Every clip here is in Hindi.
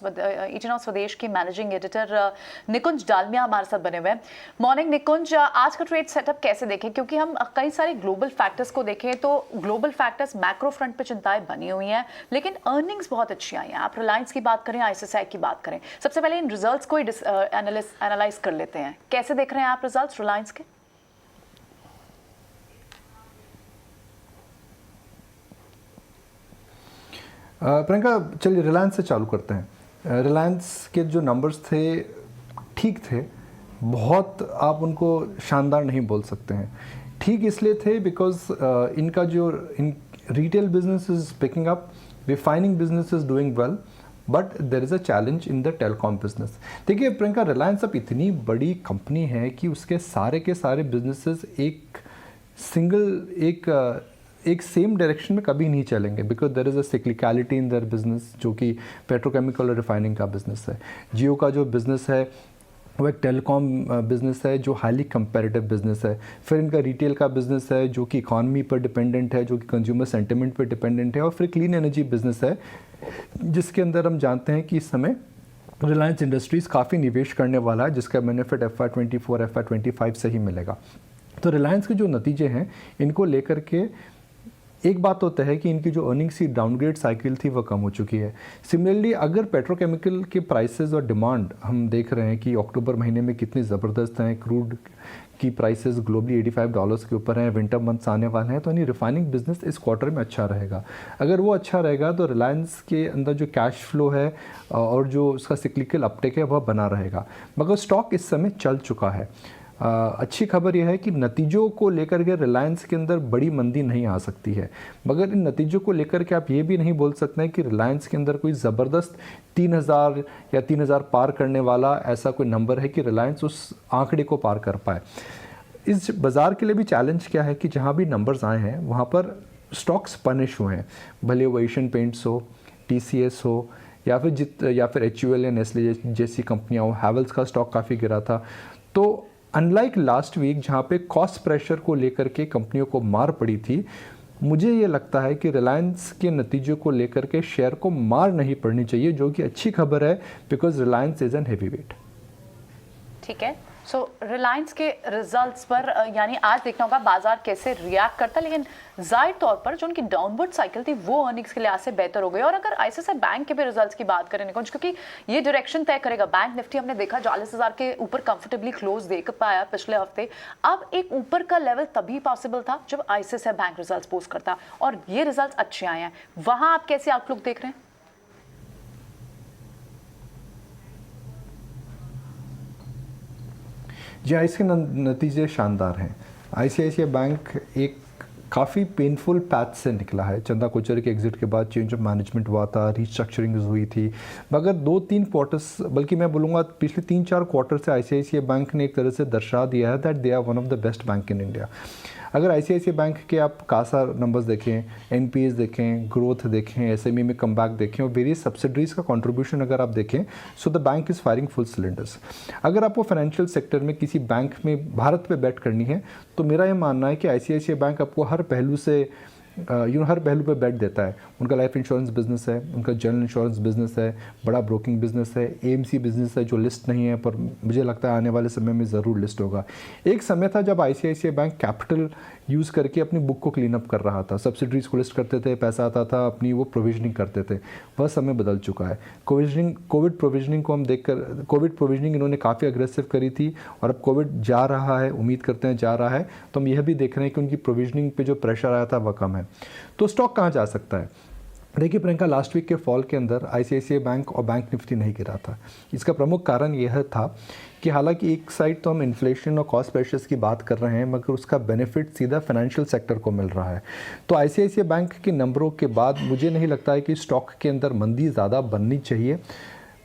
ET Now स्वदेश की मैनेजिंग एडिटर निकुंज डालमिया हमारे साथ बने हुए हैं। मॉर्निंग निकुंज, आज का ट्रेड सेटअप कैसे देखें, क्योंकि हम कई सारे ग्लोबल फैक्टर्स को देखें तो ग्लोबल फैक्टर्स मैक्रो फ्रंट पे चिंताएं बनी हुई हैं, लेकिन अर्निंग्स बहुत अच्छी आई हैं। आप रिलायंस की बात करें, ICICI की बात करें, सबसे पहले इन रिजल्ट्स को एनालाइज कर लेते हैं। कैसे देख रहे हैं आप रिजल्ट्स रिलायंस के? प्रियंका, चलिए रिलायंस से चालू करते हैं। रिलायंस के जो नंबर्स थे ठीक थे, बहुत आप उनको शानदार नहीं बोल सकते हैं। ठीक इसलिए थे बिकॉज इनका जो retail business is picking up, refining business is doing well, but there is a challenge in the telecom business. देखिए प्रियंका, रिलायंस अब इतनी बड़ी कंपनी है कि उसके सारे के सारे बिजनेसेस एक सेम डायरेक्शन में कभी नहीं चलेंगे, because there is a cyclicality in their business, जो कि पेट्रोकेमिकल और रिफाइनिंग का बिजनेस है। जियो का जो बिजनेस है वो एक टेलीकॉम बिजनेस है जो हाईली कंपैरेटिव बिजनेस है। फिर इनका रिटेल का बिजनेस है जो कि इकॉनमी पर डिपेंडेंट है, जो कि कंज्यूमर सेंटिमेंट पर डिपेंडेंट है। और फिर क्लीन एनर्जी बिजनेस है जिसके अंदर हम जानते हैं कि इस समय रिलायंस इंडस्ट्रीज़ काफ़ी निवेश करने वाला है, जिसका बेनिफिट FY24 FY25 से ही मिलेगा। तो रिलायंस के जो नतीजे हैं इनको लेकर के एक बात तो तय है कि इनकी जो अर्निंग्स की डाउनग्रेड साइकिल थी वो कम हो चुकी है। सिमिलरली अगर पेट्रोकेमिकल के प्राइसेस और डिमांड हम देख रहे हैं कि अक्टूबर महीने में कितनी ज़बरदस्त हैं, क्रूड की प्राइसेस ग्लोबली $85 के ऊपर हैं, विंटर मंथ्स आने वाले हैं, तो यानी रिफाइनिंग बिजनेस इस क्वार्टर में अच्छा रहेगा। अगर वो अच्छा रहेगा तो रिलायंस के अंदर जो कैश फ्लो है और जो उसका सिक्लिकल अपटेक है वह बना रहेगा। मगर स्टॉक इस समय चल चुका है। अच्छी खबर यह है कि नतीजों को लेकर के रिलायंस के अंदर बड़ी मंदी नहीं आ सकती है, मगर इन नतीजों को लेकर के आप ये भी नहीं बोल सकते हैं कि रिलायंस के अंदर कोई ज़बरदस्त 3000 या 3000 पार करने वाला ऐसा कोई नंबर है कि रिलायंस उस आंकड़े को पार कर पाए। इस बाज़ार के लिए भी चैलेंज क्या है कि जहाँ भी नंबर्स आए हैं वहाँ पर स्टॉक्स पनिश हुए हैं, भले वो एशियन पेंट्स हो, TCS हो, या फिर HUL या नेस्ले जैसी कंपनियाँ हो। हैवेल्स का स्टॉक काफ़ी गिरा था। तो अनलाइक लास्ट वीक जहाँ पे कॉस्ट प्रेशर को लेकर के कंपनियों को मार पड़ी थी, मुझे ये लगता है कि रिलायंस के नतीजों को लेकर के शेयर को मार नहीं पड़नी चाहिए, जो कि अच्छी खबर है because Reliance is an heavy weight. ठीक है, सो रिलायंस के रिजल्ट्स पर यानी आज देखना होगा बाजार कैसे रिएक्ट करता है, लेकिन जाहिर तौर पर जो उनकी डाउनवर्ड साइकिल थी वो अर्निंग्स के लिहाज से बेहतर हो गई। और अगर ICICI बैंक के भी रिजल्ट्स की बात करें निकुंज, क्योंकि ये डायरेक्शन तय करेगा। बैंक निफ्टी हमने देखा 40,000 के ऊपर कंफर्टेबली क्लोज देख पाया पिछले हफ्ते। अब एक ऊपर का लेवल तभी पॉसिबल था जब ICICI बैंक रिजल्ट्स पोस्ट करता, और ये रिजल्ट्स अच्छे आए हैं। वहां आप कैसे आउटलुक देख रहे हैं? जी, इसके नतीजे शानदार हैं। ICICI बैंक एक काफ़ी पेनफुल पैथ से निकला है। चंदा कोचर के एग्जिट के बाद चेंज ऑफ मैनेजमेंट हुआ था, रीस्ट्रक्चरिंग हुई थी, मगर 2-3 क्वार्टर्स, बल्कि मैं बोलूँगा पिछले 3-4 क्वार्टर से ICICI बैंक ने एक तरह से दर्शा दिया है that they are one of the best bank in India. अगर ICICI बैंक के आप कासा नंबर्स देखें, NPAs देखें, ग्रोथ देखें, SME में कमबैक देखें और वेरियस सब्सिडरीज का कंट्रीब्यूशन अगर आप देखें, so the bank is firing full cylinders. अगर आपको फाइनेंशियल सेक्टर में किसी बैंक में भारत में बेट करनी है तो मेरा ये मानना है कि ICICI बैंक आपको हर पहलू से हर पहलू पे बेट देता है। उनका लाइफ इंश्योरेंस बिजनेस है, उनका जनरल इंश्योरेंस बिजनेस है, बड़ा ब्रोकिंग बिजनेस है, AMC बिजनेस है जो लिस्ट नहीं है पर मुझे लगता है आने वाले समय में ज़रूर लिस्ट होगा। एक समय था जब ICICI बैंक कैपिटल यूज़ करके अपनी बुक को क्लीन अप कर रहा था, सब्सिडरीज को लिस्ट करते थे, पैसा आता था, अपनी वो प्रोविजनिंग करते थे। वह समय बदल चुका है। कोविड प्रोविजनिंग को हम देखकर, कोविड प्रोविजनिंग इन्होंने काफ़ी अग्रेसिव करी थी और अब कोविड जा रहा है, उम्मीद करते हैं जा रहा है, तो हम यह भी देख रहे हैं कि उनकी प्रोविजनिंग पे जो प्रेशर आया था वह कम है। तो स्टॉक कहाँ जा सकता है? देखिए प्रियंका, लास्ट वीक के फॉल के अंदर ICICI बैंक और बैंक निफ्टी नहीं गिरा था। इसका प्रमुख कारण यह था कि हालांकि एक साइड तो हम इन्फ्लेशन और कॉस्ट प्रेशर्स की बात कर रहे हैं, मगर उसका बेनिफिट सीधा फाइनेंशियल सेक्टर को मिल रहा है। तो ICICI बैंक के नंबरों के बाद मुझे नहीं लगता है कि स्टॉक के अंदर मंदी ज़्यादा बननी चाहिए।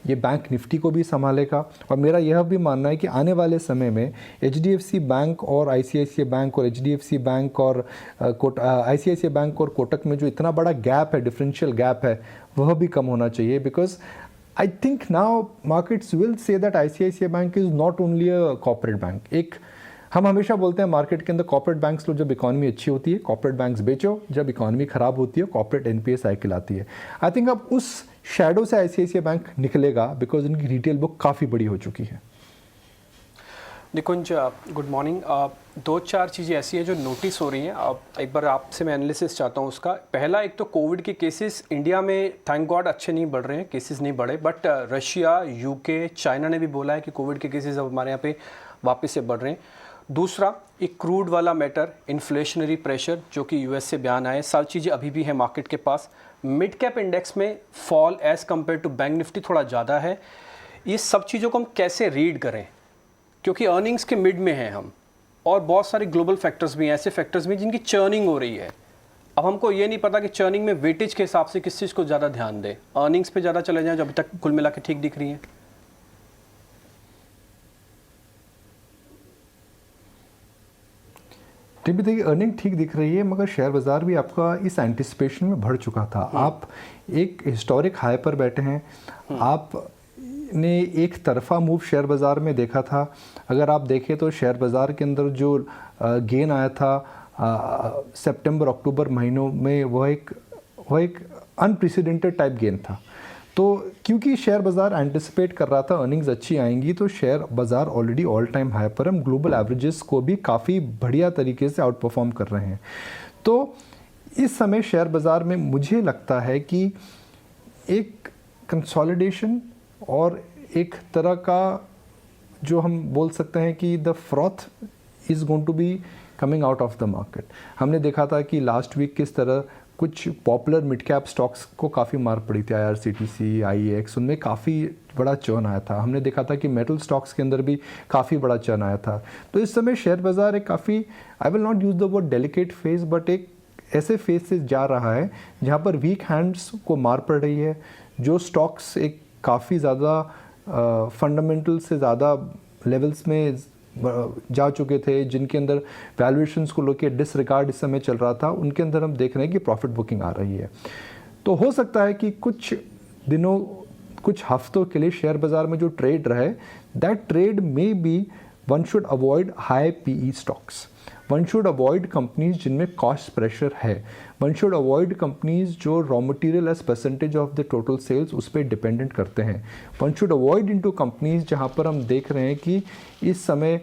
ये बैंक निफ्टी को भी संभालेगा और मेरा यह भी मानना है कि आने वाले समय में HDFC बैंक और ICICI बैंक और HDFC बैंक और ICICI बैंक और कोटक में जो इतना बड़ा गैप है, डिफरेंशियल गैप है, वह भी कम होना चाहिए। Because I think now markets will say that ICICI bank is not only a corporate bank. हम हमेशा बोलते हैं मार्केट के अंदर कॉर्पोरेट बैंक्स लो जब इकॉनमी अच्छी होती है, कॉर्पोरेट बैंक्स बेचो जब इकॉनमी ख़राब होती है, कॉर्पोरेट NPA साइकिल आती है। आई थिंक अब उस शैडो से आईसीआईसीआई बैंक निकलेगा बिकॉज इनकी रिटेल बुक काफ़ी बड़ी हो चुकी है। निकुंज, गुड मॉर्निंग। दो चार चीज़ें ऐसी हैं जो नोटिस हो रही हैं। अब एक बार आपसे मैं एनालिसिस चाहता हूँ उसका। पहला, एक तो कोविड के केसेस इंडिया में थैंक गॉड अच्छे नहीं बढ़ रहे हैं, केसेस नहीं बढ़े, बट रशिया, यूके, चाइना ने भी बोला है कि कोविड के केसेस अब हमारे यहाँ पे वापस से बढ़ रहे हैं। दूसरा, एक क्रूड वाला मैटर, इन्फ्लेशनरी प्रेशर जो कि यूएस से बयान आए, सारी चीज़ें अभी भी हैं मार्केट के पास। मिड कैप इंडेक्स में fall as compare to bank Nifty थोड़ा ज़्यादा है। ये सब चीज़ों को हम कैसे रीड करें, क्योंकि अर्निंग्स के मिड में हैं हम, और बहुत सारे ग्लोबल फैक्टर्स भी हैं, ऐसे फैक्टर्स भी जिनकी चर्निंग हो रही है। अब हमको ये नहीं पता कि चर्निंग में वेटेज के हिसाब से किस चीज़ को ज़्यादा ध्यान दें, अर्निंग्स पे ज़्यादा चले जाएं जो अभी तक कुल मिला के ठीक दिख रही हैं। टिप्पी देखिए, अर्निंग ठीक दिख रही है मगर शेयर बाज़ार भी आपका इस एंटिसिपेशन में बढ़ चुका था। आप एक हिस्टोरिक हाई पर बैठे हैं, आपने एक तरफा मूव शेयर बाज़ार में देखा था। अगर आप देखें तो शेयर बाज़ार के अंदर जो गेन आया था सितंबर अक्टूबर महीनों में, वह एक अनप्रेसिडेंटेड टाइप गेन था। तो क्योंकि शेयर बाज़ार एंटिसिपेट कर रहा था अर्निंग्स अच्छी आएंगी, तो शेयर बाज़ार ऑलरेडी ऑल टाइम हाई पर, हम ग्लोबल एवरेजेस को भी काफ़ी बढ़िया तरीके से आउट परफॉर्म कर रहे हैं। तो इस समय शेयर बाज़ार में मुझे लगता है कि एक कंसोलिडेशन और एक तरह का जो हम बोल सकते हैं कि the froth is going to be coming out of the market. हमने देखा था कि लास्ट वीक किस तरह कुछ पॉपुलर मिड कैप स्टॉक्स को काफ़ी मार पड़ी थी, IRCTC, IEX, उनमें काफ़ी बड़ा चर्न आया था। हमने देखा था कि मेटल स्टॉक्स के अंदर भी काफ़ी बड़ा चर्न आया था। तो इस समय शेयर बाज़ार एक काफ़ी, I will not use the word delicate phase, but एक ऐसे फेज से जा रहा है जहाँ पर वीक हैंड्स को मार पड़ रही है। जो स्टॉक्स एक काफ़ी ज़्यादा फंडामेंटल से ज़्यादा लेवल्स में जा चुके थे, जिनके अंदर वैल्यूएशंस को लेकर डिसरिगार्ड इस समय चल रहा था, उनके अंदर हम देख रहे हैं कि प्रॉफिट बुकिंग आ रही है। तो हो सकता है कि कुछ दिनों, कुछ हफ्तों के लिए शेयर बाज़ार में जो ट्रेड रहे, दैट ट्रेड में be one should avoid high PE stocks, one should avoid companies जिनमें कॉस्ट प्रेशर है, वन शुड अवॉइड कंपनीज जो raw material as percentage of the total sales उस पर डिपेंडेंट करते हैं, one should avoid into companies जहां पर हम देख रहे हैं कि इस समय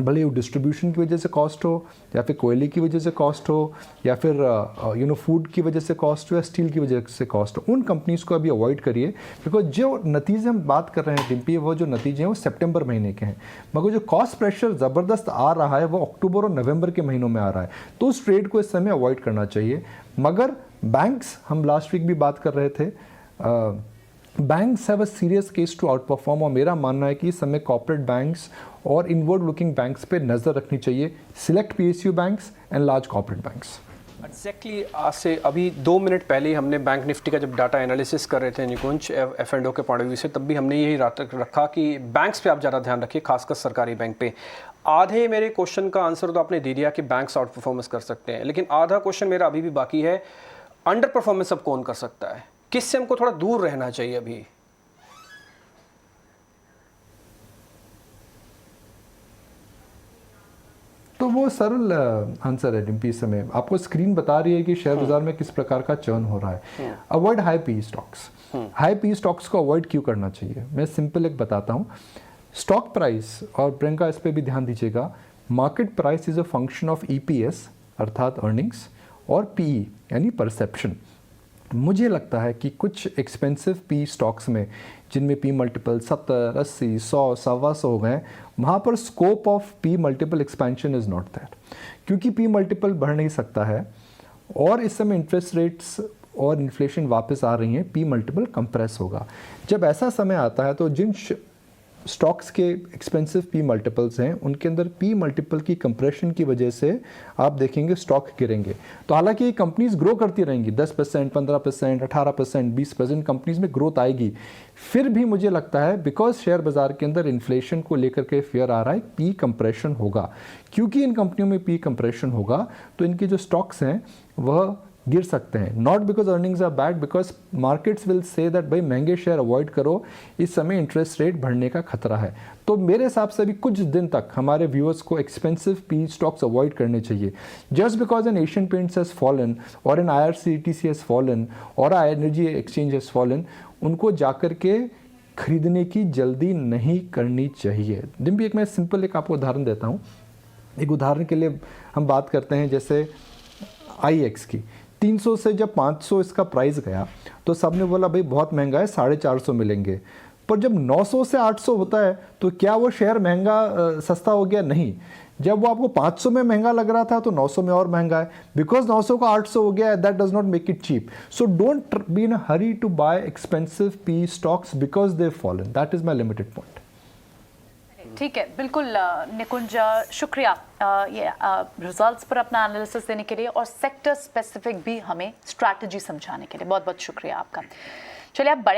भले वो डिस्ट्रीब्यूशन की वजह से कॉस्ट हो, या फिर कोयले की वजह से कॉस्ट हो, या फिर फूड की वजह से कॉस्ट हो, या स्टील की वजह से कॉस्ट हो, उन कंपनीज़ को अभी अवॉइड करिए। बिकॉज जो नतीजे हम बात कर रहे हैं टिम्पी, वो जो नतीजे हैं वो सितंबर महीने के हैं, मगर जो कॉस्ट प्रेशर ज़बरदस्त आ रहा है वो अक्टूबर और नवंबर के महीनों में आ रहा है। तो उस ट्रेड को इस समय अवॉइड करना चाहिए। मगर बैंक्स, हम लास्ट वीक भी बात कर रहे थे, banks have a serious case to outperform, और मेरा मानना है कि इस समय कॉर्पोरेट बैंक्स और इनवर्ड लुकिंग बैंक्स पे नज़र रखनी चाहिए, select PSU banks and large corporate banks. Exactly आज से अभी 2 मिनट पहले ही हमने बैंक निफ्टी का जब डाटा एनालिसिस कर रहे थे निकुंज F&O के पॉइंट ऑफ व्यू से, तब भी हमने यही रखा कि बैंक्स पे आप ज़्यादा ध्यान रखिए, खासकर सरकारी बैंक पे। आधे मेरे क्वेश्चन का आंसर तो आपने दे दिया कि बैंक्स आउट परफॉर्मेंस कर सकते हैं, लेकिन आधा क्वेश्चन मेरा अभी भी बाकी है, अंडर परफॉर्मेंस अब कौन कर सकता है, किससे हमको थोड़ा दूर रहना चाहिए अभी? तो वो सरल आंसर है टिम्पी। इस समय आपको स्क्रीन बता रही है कि शेयर बाजार में किस प्रकार का चर्न हो रहा है। Avoid high PE stocks. High PE stocks को अवॉइड क्यों करना चाहिए, मैं सिंपल एक बताता हूँ। स्टॉक प्राइस, और प्रियंका इस पर भी ध्यान दीजिएगा, market price is a function of EPS अर्थात अर्निंग्स, और PE यानी परसेप्शन। मुझे लगता है कि कुछ एक्सपेंसिव PE स्टॉक्स में, जिनमें P मल्टीपल 70, 80, 100, 125 हो गए, वहाँ पर scope of P multiple expansion is not that, क्योंकि P मल्टीपल बढ़ नहीं सकता है, और इस समय इंटरेस्ट रेट्स और इन्फ्लेशन वापस आ रही हैं, P मल्टीपल कंप्रेस होगा। जब ऐसा समय आता है तो जिन स्टॉक्स के एक्सपेंसिव P मल्टीपल्स हैं, उनके अंदर P मल्टीपल की कंप्रेशन की वजह से आप देखेंगे स्टॉक गिरेंगे। तो हालांकि ये कंपनीज ग्रो करती रहेंगी, 10%, 15%, 18%, 20% कंपनीज में ग्रोथ आएगी, फिर भी मुझे लगता है बिकॉज शेयर बाजार के अंदर इन्फ्लेशन को लेकर के फेयर आ रहा है, P कंप्रेशन होगा। क्योंकि इन कंपनियों में P कंप्रेशन होगा तो इनके जो स्टॉक्स हैं वह गिर सकते हैं, not because earnings are bad, because markets will say that भाई महंगे शेयर अवॉइड करो, इस समय इंटरेस्ट रेट बढ़ने का खतरा है। तो मेरे हिसाब से भी कुछ दिन तक हमारे व्यूअर्स को एक्सपेंसिव पी स्टॉक्स अवॉइड करने चाहिए। Just because N Asian paints has fallen और एन IRCTC हैज़ फॉलन और एनर्जी एक्सचेंज हैज़ फॉलन, उनको जाकर के खरीदने की जल्दी नहीं करनी चाहिए। डिम्पी, एक मैं सिंपल एक आपको उदाहरण देता हूँ। एक उदाहरण के लिए हम बात करते हैं जैसे IX की, 300 से जब 500 इसका प्राइस गया तो सबने बोला भाई बहुत महंगा है, 450 मिलेंगे। पर जब 900 से 800 होता है तो क्या वो शेयर महंगा सस्ता हो गया? नहीं। जब वो आपको 500 में महंगा लग रहा था तो 900 में और महंगा है, बिकॉज 900 का 800 हो गया है, that does not make it cheap. So don't be in a hurry to buy expensive P stocks because they fallen. That is my limited point. ठीक है, बिल्कुल निकुंज, शुक्रिया ये रिजल्ट्स पर अपना एनालिसिस देने के लिए और सेक्टर स्पेसिफिक भी हमें स्ट्रैटेजी समझाने के लिए। बहुत बहुत शुक्रिया आपका। चलिए अब बड़े